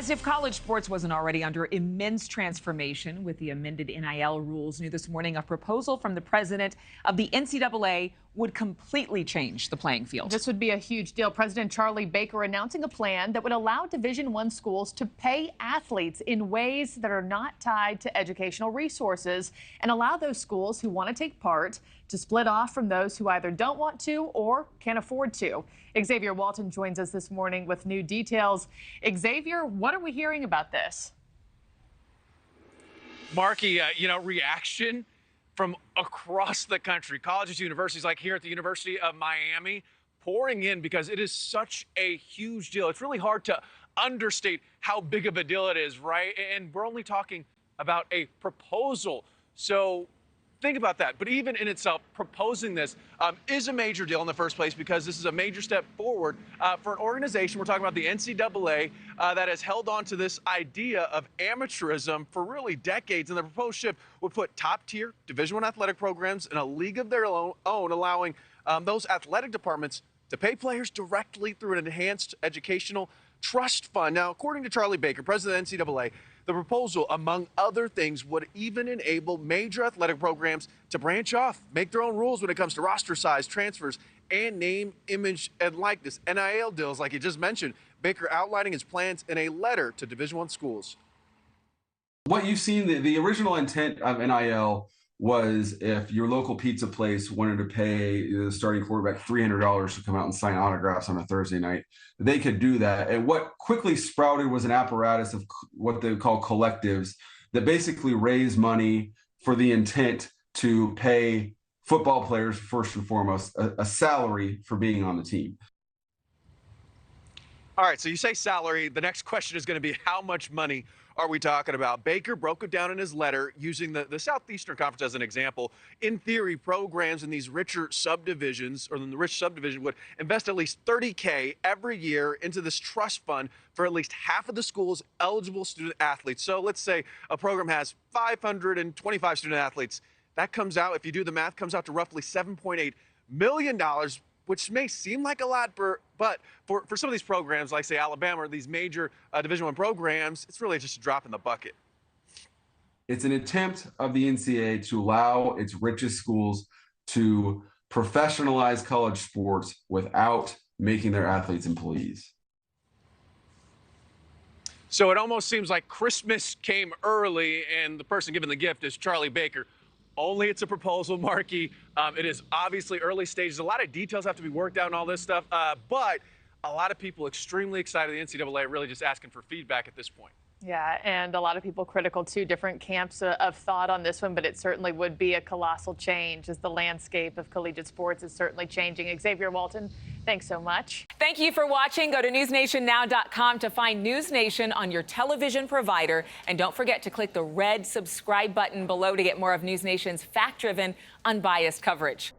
As if college sports wasn't already under immense transformation with the amended NIL rules, new this morning, a proposal from the president of the NCAA would completely change the playing field. This would be a huge deal. President Charlie Baker announcing a plan that would allow Division I schools to pay athletes in ways that are not tied to educational resources and allow those schools who want to take part to split off from those who either don't want to or can't afford to. Xavier Walton joins us this morning with new details. Xavier, what are we hearing about this? Markie, reaction from across the country. Colleges, universities like here at the University of Miami pouring in because it is such a huge deal. It's really hard to understate how big of a deal it is, right? And we're only talking about a proposal. So think about that. But even in itself, proposing this is a major deal in the first place because this is a major step forward for an organization. We're talking about the NCAA that has held on to this idea of amateurism for really decades. And the proposed shift would put top-tier Division I athletic programs in a league of their own, allowing those athletic departments to pay players directly through an enhanced educational trust fund. Now, according to Charlie Baker, president of the NCAA, the proposal, among other things, would even enable major athletic programs to branch off, make their own rules when it comes to roster size, transfers, and name, image, and likeness. NIL deals, like you just mentioned. Baker outlining his plans in a letter to Division I schools. What you've seen, the original intent of NIL was if your local pizza place wanted to pay the starting quarterback $300 to come out and sign autographs on a Thursday night, they could do that. And what quickly sprouted was an apparatus of what they call collectives that basically raise money for the intent to pay football players, first and foremost, a salary for being on the team. All right, so you say salary. The next question is going to be how much money are we talking about? Baker broke it down in his letter using the Southeastern Conference as an example. In theory, programs in these richer subdivisions or in the rich subdivision would invest at least $30K every year into this trust fund for at least half of the school's eligible student athletes. So let's say a program has 525 student athletes. That comes out, if you do the math, comes out to roughly $7.8 million, which may seem like a lot, but for some of these programs, like say Alabama or these major Division I programs, it's really just a drop in the bucket. It's an attempt of the NCAA to allow its richest schools to professionalize college sports without making their athletes employees. So it almost seems like Christmas came early and the person giving the gift is Charlie Baker. Only it's a proposal, Markie. It is obviously early stages. A lot of details have to be worked out and all this stuff, but a lot of people extremely excited. The NCAA really just asking for feedback at this point. Yeah, and a lot of people critical to different camps of thought on this one, but it certainly would be a colossal change as the landscape of collegiate sports is certainly changing. Xavier Walton, thanks so much. Thank you for watching. Go to newsnationnow.com to find NewsNation on your television provider. And don't forget to click the red subscribe button below to get more of NewsNation's fact-driven, unbiased coverage.